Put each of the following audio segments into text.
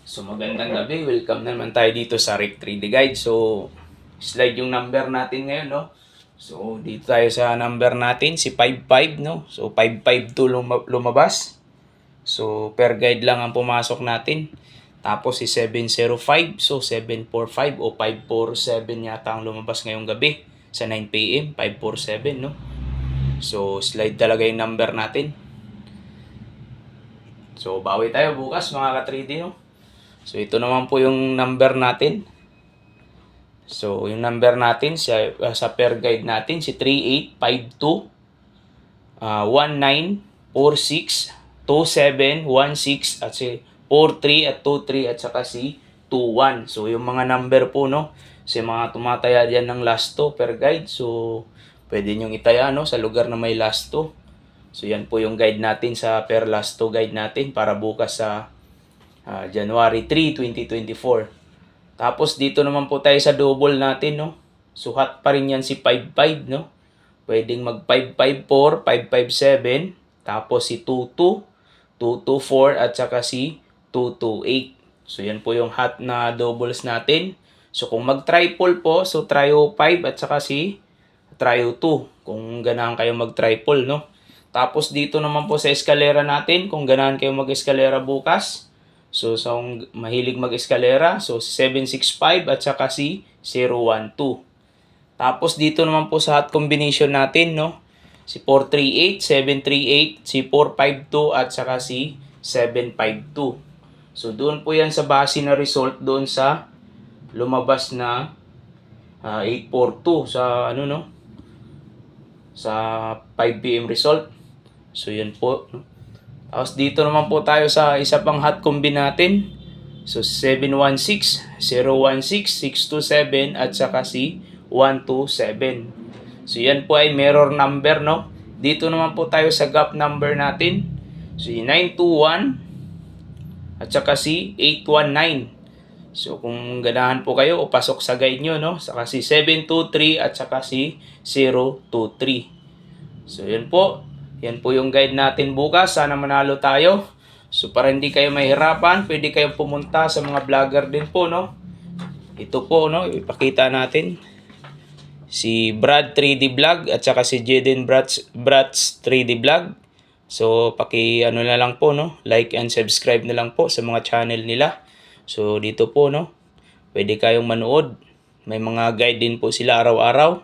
So magandang gabi, welcome naman tayo dito sa Rick 3D Guide. So slide yung number natin ngayon, no? So dito tayo sa number natin, si 55, no? So 552 lumabas. So per guide lang ang pumasok natin. Tapos si 705, so 745 o 547 yata ang lumabas ngayong gabi sa 9 PM, 547, no? So slide talaga yung number natin. So bawi tayo bukas mga ka-3D, no? So ito naman po yung number natin. So yung number natin sa per guide natin si 3852 1946 2716 at si 43 at 23 at saka si 21. So yung mga number po, no, sa mga tumataya diyan ng last 2 per guide. So pwede nyo itaya, no, sa lugar na may last 2. So yan po yung guide natin sa per last 2 guide natin para bukas sa January 3, 2024. Tapos dito naman po tayo sa double natin, no. Suhat pa rin yan si 55, no. Pwedeng mag 554, 557, tapos si 22, 224 at saka si 228. So yan po yung hot na doubles natin. So kung mag triple po, so trio 5 at saka si trio 2. Kung ganahan kayo mag triple, no. Tapos dito naman po sa eskalera natin, kung ganahan kayo mag eskalera bukas, so mahilig mag-eskalera, so 765 at saka si 012. Tapos dito naman po sa hot combination natin, no, si 438, 738, si 452 at saka si 752. So doon po yan sa base na result doon sa lumabas na 842 sa ano, no, sa 5 PM result. So yun po, no? Tapos dito naman po tayo sa isa pang hot combi natin. So 716, 016, 627 at saka si 127. So yan po ay mirror number, no. Dito naman po tayo sa gap number natin. So 921 at saka si 819. So kung ganahan po kayo o pasok sa guide nyo, no, saka si 723 at saka si 023. So yan po. Yan po yung guide natin bukas. Sana manalo tayo. So para hindi kayo mahirapan, pwede kayong pumunta sa mga vlogger din po, no. Ito po, no, ipakita natin. Si Brad 3D Vlog at saka si Jaden Bratz 3D Vlog. So ano na lang po, no, like and subscribe na lang po sa mga channel nila. So dito po, no, pwede kayong manood. May mga guide din po sila araw-araw.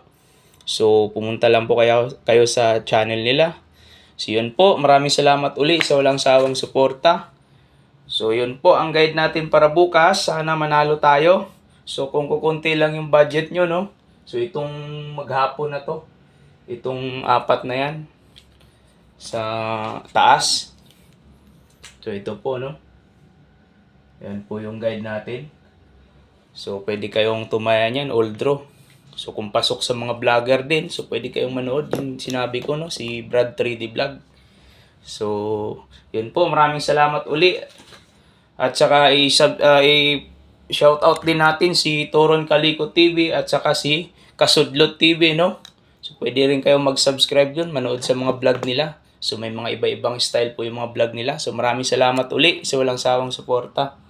So pumunta lang po kayo sa channel nila. So yun po, maraming salamat uli sa walang sawang suporta. So yun po ang guide natin para bukas. Sana manalo tayo. So kung kukunti lang yung budget nyo, no. So itong maghapon na to, itong apat na yan sa taas. So ito po, no. Yan po yung guide natin. So pwede kayong tumaya niyan, all draw. So kung pasok sa mga vlogger din, so pwede kayong manood yung sinabi ko, no, si Brad 3D Vlog. So yun po, maraming salamat uli. At saka i-shoutout din natin si Toron Calico TV at saka si Kasudlot TV, no. So pwede rin kayong mag-subscribe dun, manood sa mga vlog nila. So may mga iba-ibang style po yung mga vlog nila. So maraming salamat uli sa walang sawang suporta.